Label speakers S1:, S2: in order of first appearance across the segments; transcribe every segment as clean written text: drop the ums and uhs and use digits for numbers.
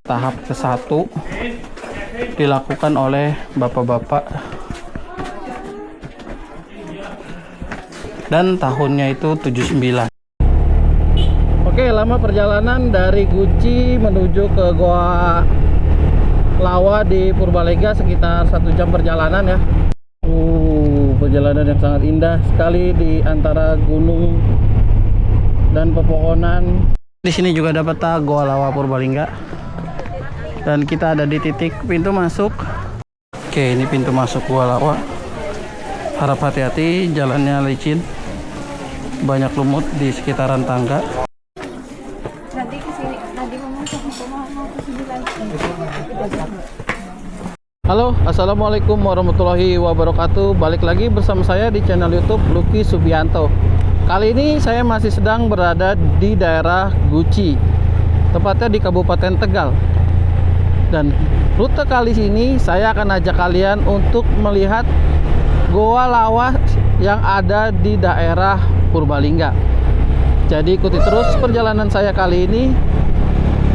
S1: Tahap ke-1 dilakukan oleh bapak-bapak dan tahunnya itu 79. Oke, lama perjalanan dari Guci menuju ke Goa Lawa di Purbalingga sekitar 1 jam perjalanan ya. Perjalanan yang sangat indah sekali di antara gunung dan pepohonan. Di sini juga dapat Goa Lawa Purbalingga. Dan kita ada di titik pintu masuk. Oke, ini pintu masuk Goa Lawa. Harap hati-hati, jalannya licin. Banyak lumut di sekitaran tangga.
S2: Nanti kesini, nanti mau kesini lagi.
S1: Halo, assalamualaikum warahmatullahi wabarakatuh. Balik lagi bersama saya di channel YouTube Lucky Subianto. Kali ini saya masih sedang berada di daerah Guci, tepatnya di Kabupaten Tegal. Dan rute kali ini saya akan ajak kalian untuk melihat Goa Lawa yang ada di daerah Purbalingga. Jadi ikuti terus perjalanan saya kali ini.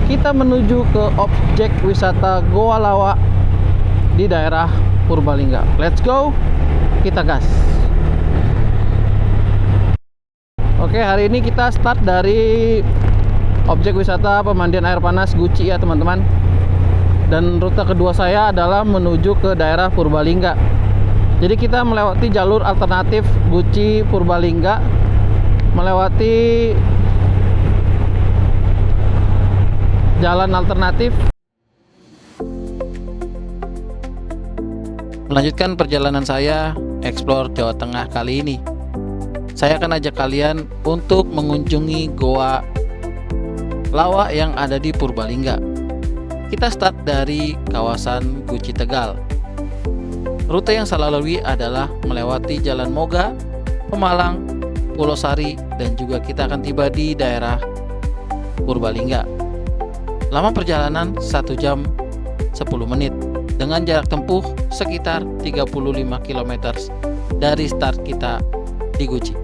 S1: Kita menuju ke objek wisata Goa Lawa di daerah Purbalingga. Let's go, kita gas. Oke, hari ini kita start dari objek wisata pemandian air panas Guci ya teman-teman. Dan rute kedua saya adalah menuju ke daerah Purbalingga. Jadi kita melewati jalur alternatif Guci Purbalingga, melewati jalan alternatif. Melanjutkan perjalanan saya explore Jawa Tengah kali ini. Saya akan ajak kalian untuk mengunjungi Goa Lawa yang ada di Purbalingga. Kita start dari kawasan Guci Tegal. Rute yang saya lalui adalah melewati Jalan Moga, Pemalang, Pulau Sari, dan juga kita akan tiba di daerah Purbalingga. Lama perjalanan 1 jam 10 menit dengan jarak tempuh sekitar 35 km dari start kita di Guci.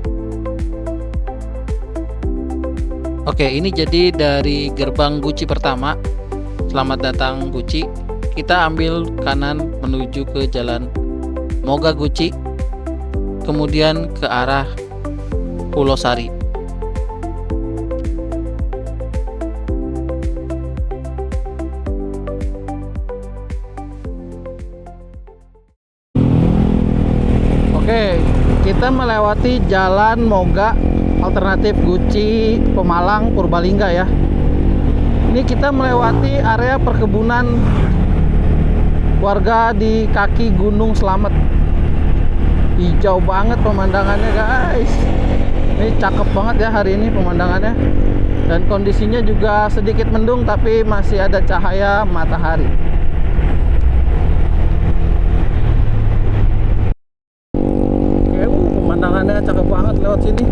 S1: Oke, ini jadi dari gerbang Guci pertama. Selamat datang Guci. Kita ambil kanan menuju ke Jalan Moga Guci, kemudian ke arah Pulau Sari. Oke, kita melewati Jalan Moga alternatif Guci Pemalang Purbalingga ya. Ini kita melewati area perkebunan warga di kaki Gunung Slamet. Hijau banget pemandangannya guys. Ini cakep banget ya hari ini pemandangannya. Dan kondisinya juga sedikit mendung tapi masih ada cahaya matahari. Oke, pemandangannya cakep banget lewat sini.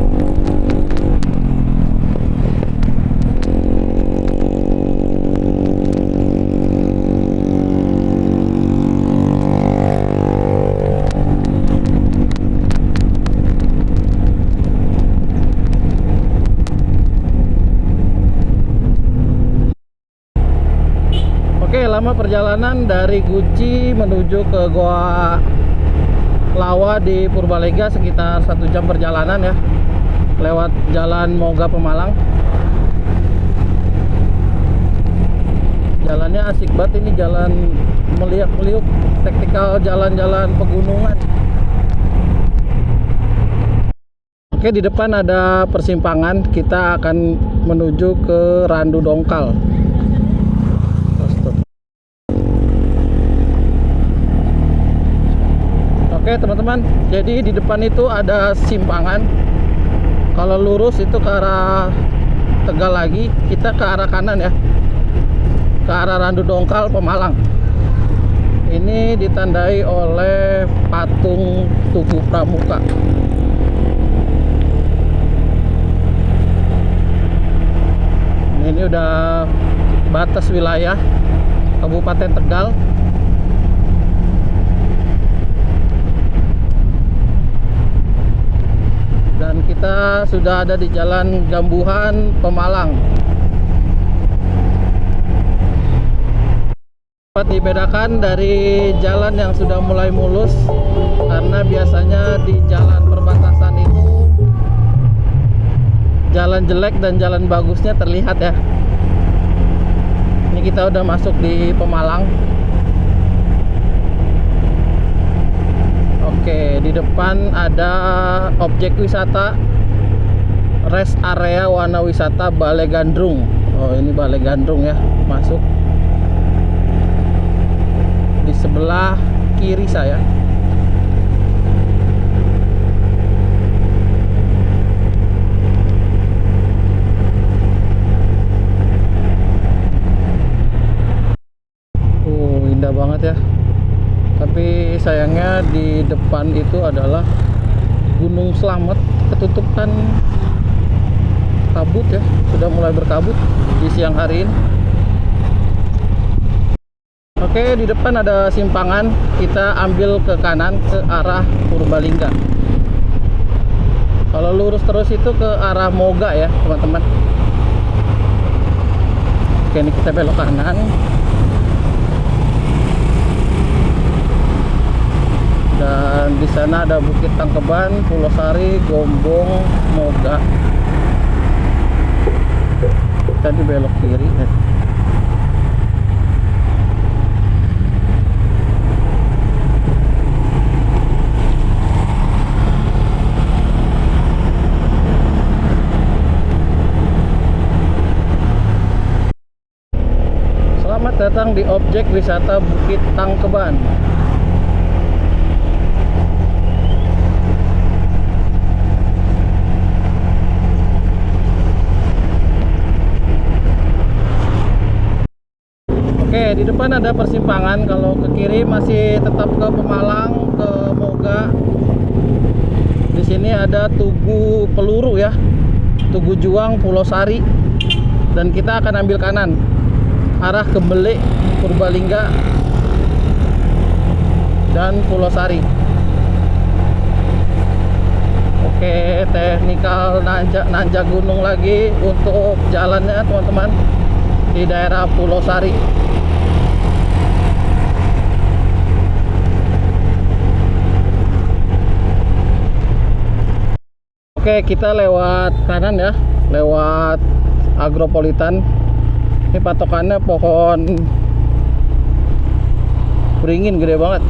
S1: Oke, lama perjalanan dari Guci menuju ke Goa Lawa di Purbalingga sekitar 1 jam perjalanan ya, lewat Jalan Moga Pemalang. Jalannya asik banget, ini jalan meliuk-meliuk, taktikal jalan-jalan pegunungan. Oke, di depan ada persimpangan, kita akan menuju ke Randu Dongkal. Oke teman-teman, jadi di depan itu ada simpangan. Kalau lurus itu ke arah Tegal lagi, kita ke arah kanan ya, ke arah Randu Dongkal Pemalang. Ini ditandai oleh patung Tugu Pramuka. Ini udah batas wilayah Kabupaten Tegal. Dan kita kita sudah ada di Jalan Gambuhan, Pemalang. Dapat dibedakan dari jalan yang sudah mulai mulus, karena biasanya di jalan perbatasan itu jalan jelek dan jalan bagusnya terlihat ya. Ini kita udah masuk di Pemalang. Oke, di depan ada objek wisata, rest area Wana Wisata Balai Gandrung. Oh, ini Balai Gandrung ya, masuk di sebelah kiri saya. Indah banget ya. Tapi sayangnya di depan itu adalah Gunung Slamet, ketutupan kabut ya, sudah mulai berkabut di siang hari ini. Oke, di depan ada simpangan, kita ambil ke kanan ke arah Purbalingga. Kalau lurus terus itu ke arah Moga ya teman-teman. Oke, ini kita belok kanan. Dan di sana ada Bukit Tangkeban, Pulau Sari, Gombong, Moga. Tadi belok kiri. Selamat datang di objek wisata Bukit Tangkeban. Oke, di depan ada persimpangan. Kalau ke kiri masih tetap ke Pemalang, ke Moga. Di sini ada Tugu Peluru ya, Tugu Juang, Pulau Sari. Dan kita akan ambil kanan arah ke Belek, Purbalingga, dan Pulau Sari. Oke, teknikal nanjak gunung lagi untuk jalannya teman-teman di daerah Pulau Sari. Oke, kita lewat kanan ya, lewat Agropolitan. Ini patokannya pohon beringin gede banget.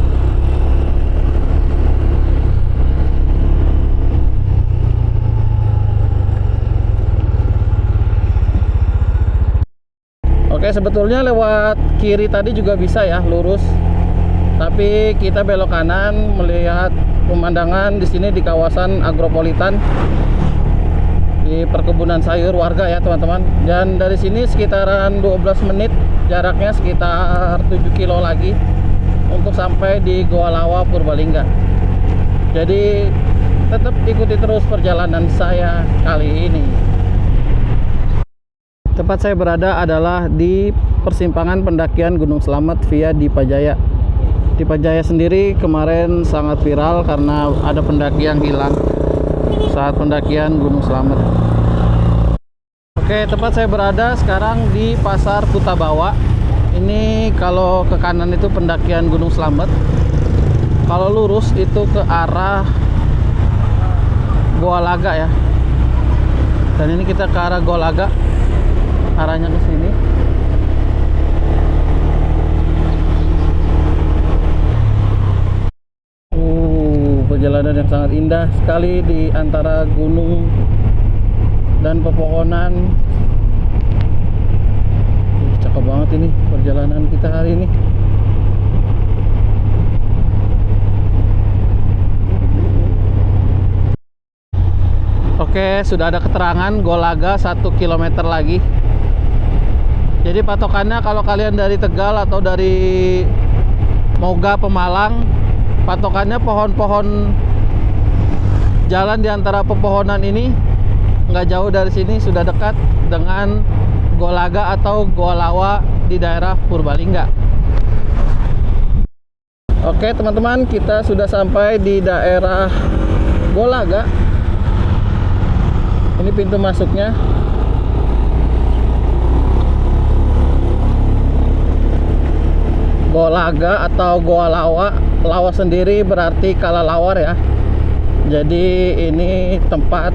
S1: Oke, sebetulnya lewat kiri tadi juga bisa ya, lurus. Tapi kita belok kanan melihat pemandangan di sini di kawasan Agropolitan, di perkebunan sayur warga ya teman-teman. Dan dari sini sekitaran 12 menit, jaraknya sekitar 7 kilo lagi untuk sampai di Goa Lawa, Purbalingga. Jadi tetap ikuti terus perjalanan saya kali ini. Tempat saya berada adalah di persimpangan pendakian Gunung Slamet via Dipajaya. Dipajaya sendiri kemarin sangat viral karena ada pendaki yang hilang saat pendakian Gunung Slamet. Oke, tempat saya berada sekarang di Pasar Kutabawa. Ini kalau ke kanan itu pendakian Gunung Slamet. Kalau lurus itu ke arah Goa Laga ya. Dan ini kita ke arah Goa Laga. Arahnya ke sini. Perjalanan yang sangat indah sekali di antara gunung dan pepohonan. Cakep banget ini perjalanan kita hari ini. Oke, sudah ada keterangan Goa Laga 1 km lagi. Jadi patokannya kalau kalian dari Tegal atau dari Moga, Pemalang, patokannya pohon-pohon, jalan di antara pepohonan ini nggak jauh dari sini, sudah dekat dengan Goa Laga atau Goa Lawa di daerah Purbalingga. Oke teman-teman, kita sudah sampai di daerah Goa Laga. Ini pintu masuknya. Goa Laga atau Goa Lawa. Lawa sendiri berarti kalalawar ya. Jadi ini tempat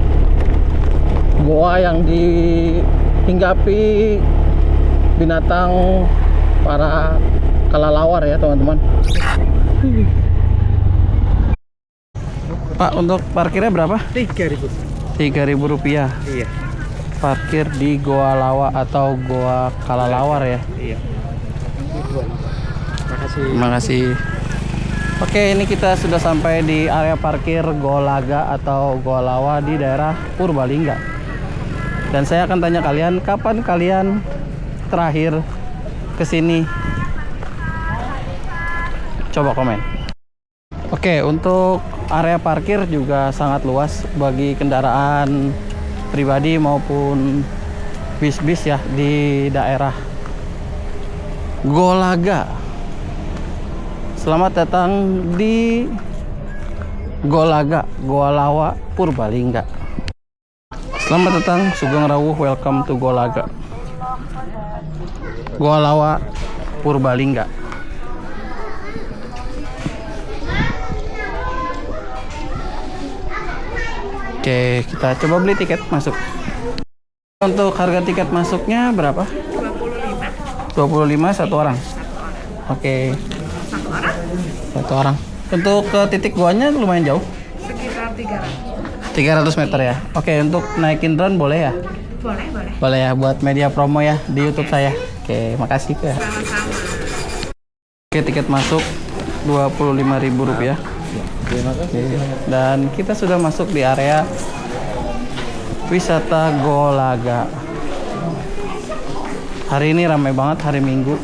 S1: goa yang dihinggapi binatang para kalalawar ya teman-teman. Pak, untuk parkirnya berapa?
S3: 3.000.
S1: 3.000 rupiah.
S3: Iya.
S1: Parkir di Goa Lawa atau Goa Kalalawar ya.
S3: Iya. Makasih.
S1: Terima kasih. Oke, ini kita sudah sampai di area parkir Goa Laga atau Goa Lawa di daerah Purbalingga. Dan saya akan tanya kalian, kapan kalian terakhir ke sini? Coba komen. Oke, untuk area parkir juga sangat luas bagi kendaraan pribadi maupun bis-bis ya di daerah Goa Laga. Selamat datang di Goa Laga, Goa Lawa, Purbalingga. Selamat datang, Sugeng Rawuh, welcome to Goa Laga, Goa Lawa, Purbalingga. Oke, kita coba beli tiket masuk. Untuk harga tiket masuknya berapa? 25 satu orang. Oke. Satu orang. Untuk ke titik goanya lumayan jauh.
S2: Sekitar 300.
S1: 300 meter ya. Oke, untuk naikin drone boleh ya?
S2: Boleh.
S1: Boleh ya, buat media promo ya di YouTube saya. Oke, makasih ya.
S2: Sama-sama.
S1: Oke, tiket masuk Rp25.000. Oke, dan kita sudah masuk di area wisata Goa Laga. Hari ini ramai banget, hari Minggu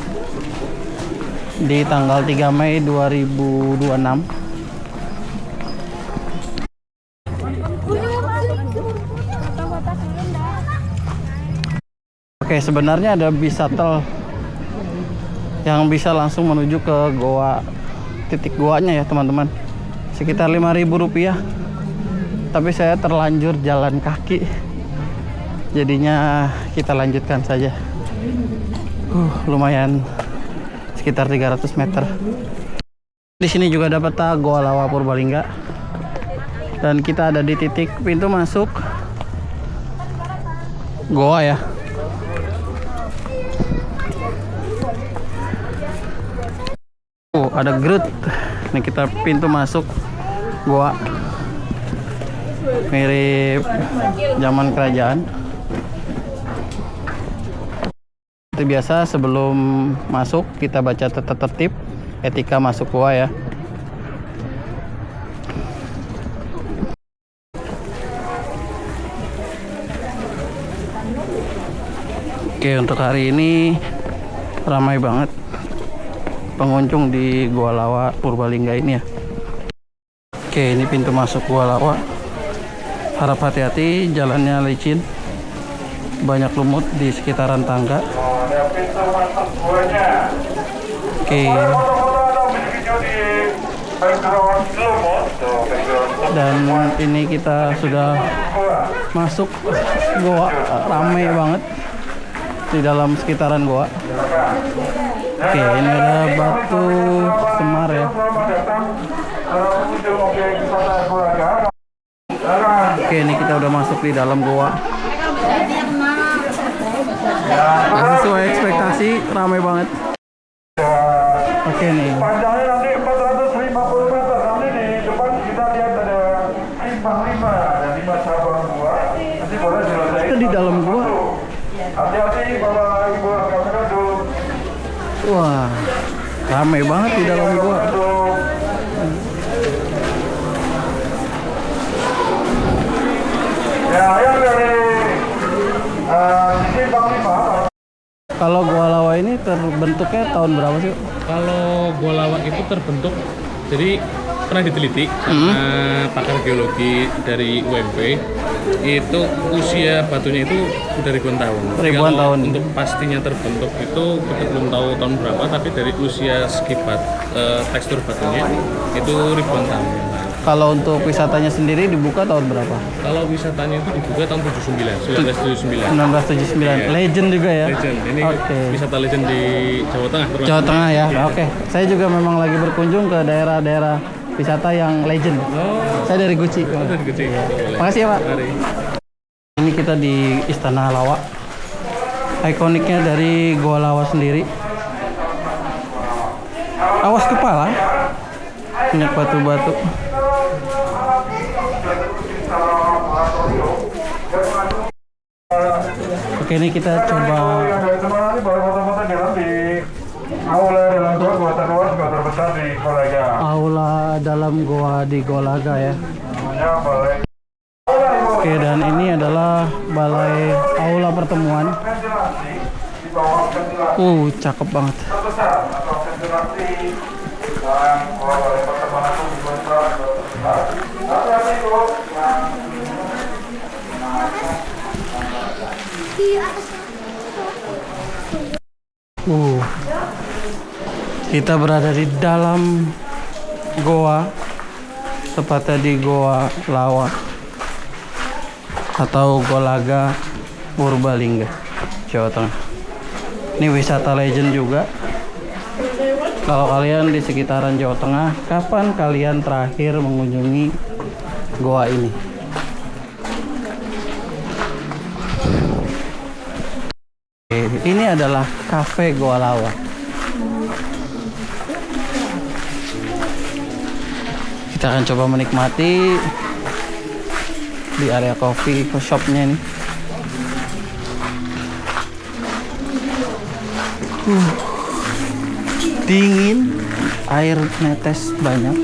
S1: di tanggal 3 Mei 2026. Oke, sebenarnya ada bis shuttle yang bisa langsung menuju ke goa, titik goanya ya teman-teman, sekitar Rp5.000. Tapi saya terlanjur jalan kaki, jadinya kita lanjutkan saja. Lumayan, sekitar 300 meter. Di sini juga dapat Goa Lawa Purbalingga, dan kita ada di titik pintu masuk goa ya. Ada Groot. Ini kita pintu masuk goa, mirip zaman kerajaan. Seperti biasa, sebelum masuk kita baca tata tertib etika masuk goa ya. Oke, untuk hari ini ramai banget pengunjung di Goa Lawa Purbalingga ini ya. Oke, ini pintu masuk Goa Lawa. Harap hati-hati, jalannya licin, banyak lumut di sekitaran tangga. Oke. Dan ini kita sudah masuk goa, ramai banget di dalam sekitaran goa. Oke, ini ada batu semar ya. Oke, ini kita udah masuk di dalam goa. Nah, sesuai ekspektasi, ramai banget. Oke nih.
S4: Panjangnya nanti 450 meter. Nanti di depan kita lihat ada simpang 5 dan 5 cabang gua. Nanti boleh selesai.
S1: Kita di dalam gua.
S4: Hati-hati Bapak Ibu kamera tuh.
S1: Wah, ramai banget di dalam gua.
S4: Ya, yang dari simpang 5.
S1: Kalau Goa Lawa ini terbentuknya tahun berapa sih?
S3: Kalau Goa Lawa itu terbentuk, jadi pernah diteliti sama pakar geologi dari UMP, itu usia batunya itu udah ribuan tahun.
S1: Ribuan
S3: Kalau
S1: tahun.
S3: Untuk pastinya terbentuk itu kita belum tahu tahun berapa, tapi dari usia segi tekstur batunya itu ribuan tahun yang lalu.
S1: Kalau untuk wisatanya sendiri dibuka tahun berapa?
S3: Kalau wisatanya itu dibuka tahun 1979.
S1: 1979. Legend juga ya.
S3: Legend. Ini
S1: Oke.
S3: wisata legend di Jawa Tengah. termasuk.
S1: Jawa Tengah ya.
S3: Iya.
S1: Oke. Saya juga memang lagi berkunjung ke daerah-daerah wisata yang legend.
S3: Oh,
S1: Saya dari Guci.
S3: dari kecil. Boleh.
S1: Makasih ya, Pak.
S3: Mari.
S1: Ini kita di Istana Lawa. Ikoniknya dari Goa Lawa sendiri. Awas kepala. Banyak batu-batu. Oke, ini kita coba
S4: Yang dari Semarang ini baru foto-foto jalan di aula dalam gua buatan luar juga terbesar di Kolega.
S1: aula dalam goa di Golaga ya.
S4: Namanya Balai.
S1: Oke, dan ini adalah balai aula pertemuan.
S4: Ventilasi di bawah ventilasi
S1: Cakep banget.
S4: terbesar atau ventilasi yang balai pertemuan itu dibuat terbesar. Hati-hati tuh yang
S1: Kita berada di dalam goa, tepatnya di Goa Lawa atau Golaga Purbalingga, Jawa Tengah. Ini wisata legend juga. Kalau kalian di sekitaran Jawa Tengah, kapan kalian terakhir mengunjungi goa ini? Ini adalah Cafe Goa Lawa. Kita akan coba menikmati di area coffee shopnya nih. Dingin, air netes banyak.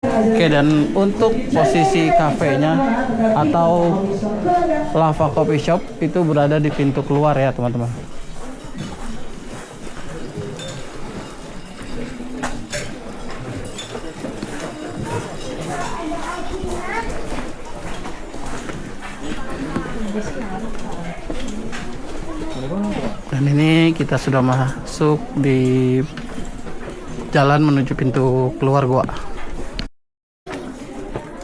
S1: Oke, dan untuk posisi kafenya atau Lava Coffee Shop itu berada di pintu keluar ya teman-teman. Dan ini kita sudah masuk di jalan menuju pintu keluar gua.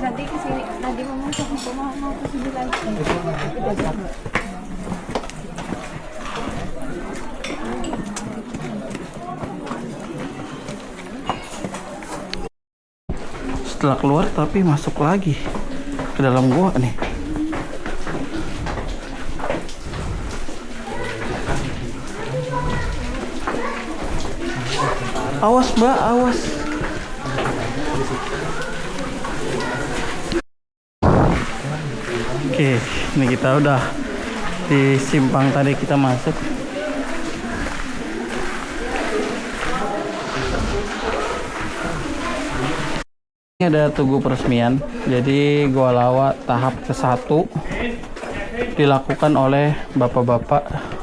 S2: Nanti ke sini, nanti mau ke sini lagi.
S1: Setelah keluar tapi masuk lagi ke dalam gua nih. Awas Mbak, awas. Oke, ini kita udah di simpang tadi kita masuk. Ini ada tugu peresmian. Jadi Goa Lawa tahap ke-1 dilakukan oleh bapak-bapak.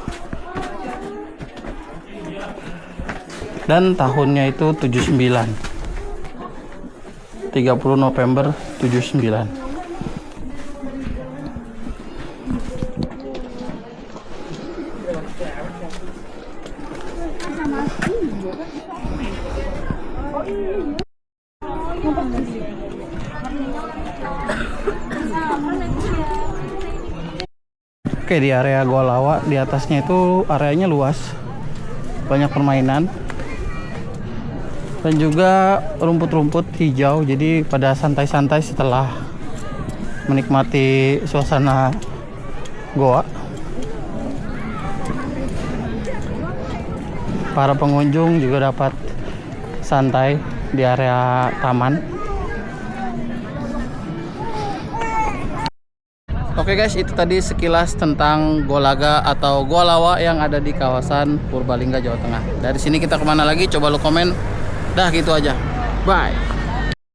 S1: Dan tahunnya itu 79. 30 November 79. Oke, di area Goa Lawa di atasnya itu areanya luas, banyak permainan dan juga rumput-rumput hijau. Jadi pada santai-santai setelah menikmati suasana goa, para pengunjung juga dapat santai di area taman. Oke guys, itu tadi sekilas tentang Golaga atau Goa Lawa yang ada di kawasan Purbalingga, Jawa Tengah. Dari sini kita kemana lagi? Coba lu komen. Dah gitu aja. Bye.